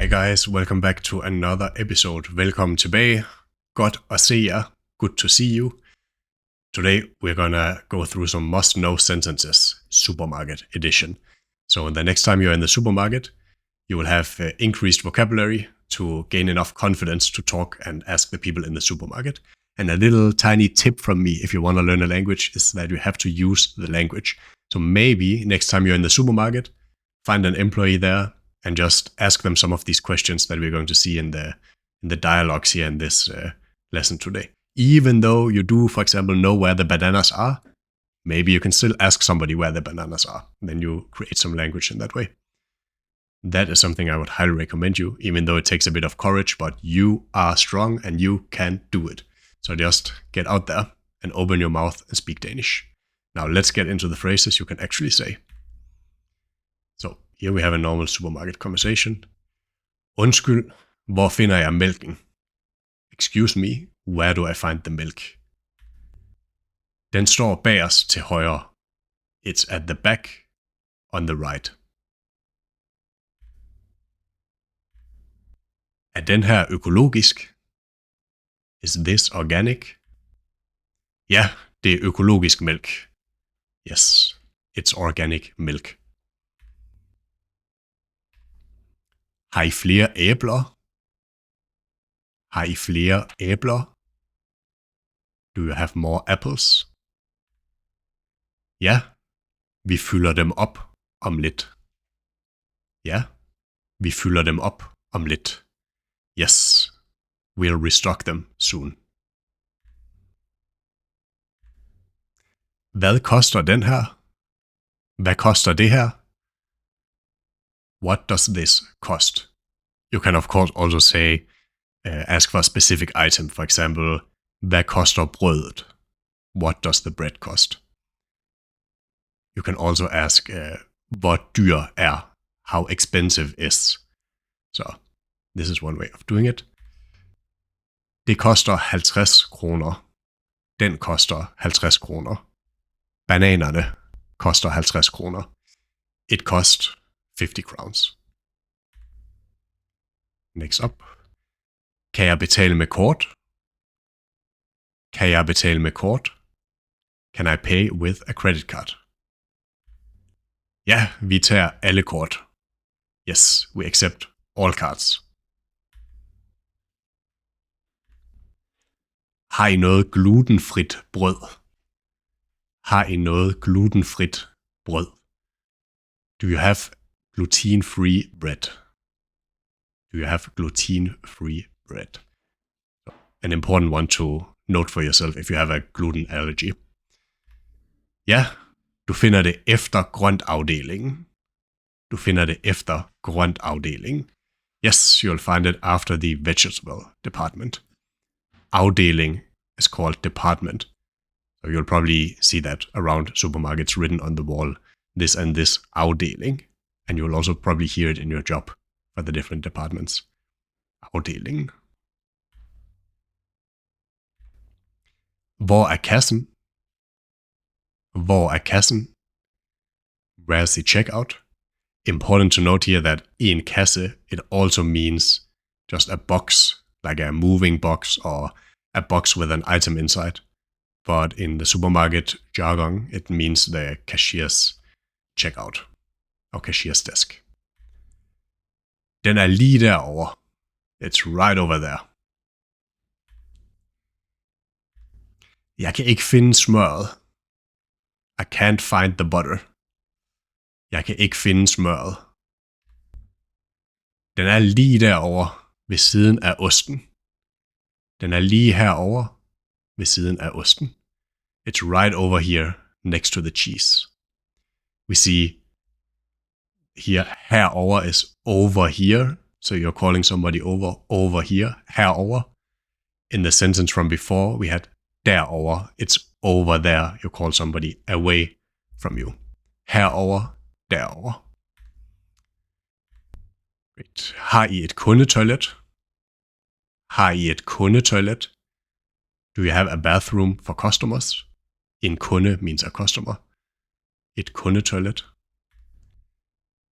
Hi guys, welcome back to another episode. Velkommen tilbage. Godt at se jer. Good to see you. Today we're gonna go through some must-know sentences, supermarket edition. So the next time you're in the supermarket, you will have increased vocabulary to gain enough confidence to talk and ask the people in the supermarket. And a little tiny tip from me if you want to learn a language is that you have to use the language. So maybe next time you're in the supermarket, find an employee there and just ask them some of these questions that we're going to see in the dialogues here in this lesson today. Even though you do, for example, know where the bananas are, maybe you can still ask somebody where the bananas are. Then you create some language in that way. That is something I would highly recommend you, even though it takes a bit of courage, but you are strong and you can do it. So just get out there and open your mouth and speak Danish. Now let's get into the phrases you can actually say. So here we have a normal supermarket conversation. Undskyld, hvor finder jeg mælken? Excuse me, where do I find the milk? Den står bagerst til højre. It's at the back on the right. Er den her økologisk? Is this organic? Ja, det er økologisk mælk. Yes, it's organic milk. Har I flere æbler? Har I flere æbler? Do you have more apples? Ja, vi fylder dem op om lidt. Ja, vi fylder dem op om lidt. Yes, we'll restock them soon. Hvad koster den her? Hvad koster det her? What does this cost? You can of course also say, ask for a specific item. For example, hvad koster brødet? What does the bread cost? You can also ask, hvor dyr er? How expensive is? So, this is one way of doing it. Det koster 50 kroner. Den koster 50 kroner. Bananerne koster 50 kroner. It cost 50 crowns. Next up. Kan jeg betale med kort? Kan jeg betale med kort? Can I pay with a credit card? Ja, vi tager alle kort. Yes, we accept all cards. Har I noget glutenfrit brød? Har I noget glutenfrit brød? Do you have gluten-free bread? Do you have gluten-free bread? An important one to note for yourself if you have a gluten allergy. Ja, du finder det efter grøntafdelingen. Du finder det efter grøntafdelingen. Yes, you'll find it after the vegetable department. Afdeling is called department. So you'll probably see that around supermarkets written on the wall. This and this afdeling. And you'll also probably hear it in your job for the different departments. Afdeling. Hvor er kassen? Hvor er kassen? Where's the checkout? Important to note here that in kasse, it also means just a box, like a moving box or a box with an item inside. But in the supermarket jargon, it means the cashier's checkout or cashier's desk. Den er lige derovre. It's right over there. Jeg kan ikke finde smøret. I can't find the butter. Jeg kan ikke finde smøret. Den er lige derovre ved siden af osten. Den er lige herovre ved siden af osten. It's right over here next to the cheese. We see here, herover is over here. So you're calling somebody over here, herover. In the sentence from before, we had derover. It's over there. You call somebody away from you. Herover, derover. Great. Har I et kundetoilet? Har I et kundetoilet? Do you have a bathroom for customers? En kunde means a customer. Et kundetoilet.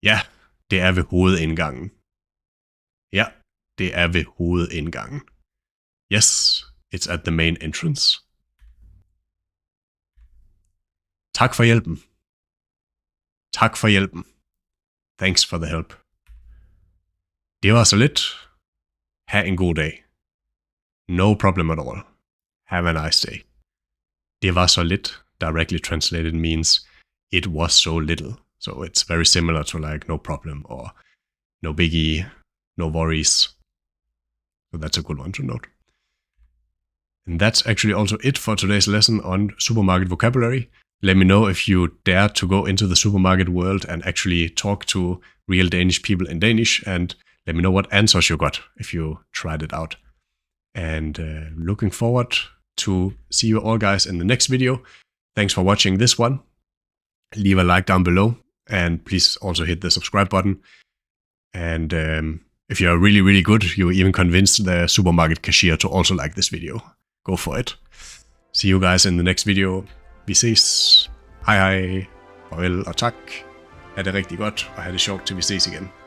Ja, det er ved hovedindgangen. Ja, det er ved hovedindgangen. Yes, it's at the main entrance. Tak for hjælpen. Tak for hjælpen. Thanks for the help. Det var så lidt. Ha' en god dag. No problem at all. Have a nice day. Det var så lidt, directly translated, means it was so little. So it's very similar to like no problem or no biggie, no worries. So that's a good one to note. And that's actually also it for today's lesson on supermarket vocabulary. Let me know if you dare to go into the supermarket world and actually talk to real Danish people in Danish, and let me know what answers you got if you tried it out. And looking forward to see you all guys in the next video. Thanks for watching this one. Leave a like down below, and please also hit the subscribe button. And if you're really, really good, you even convince the supermarket cashier to also like this video. Go for it. See you guys in the next video. Vi ses. Hej hej. Farvel og tak. Ha' det rigtig godt, og ha' det sjovt til vi ses igen.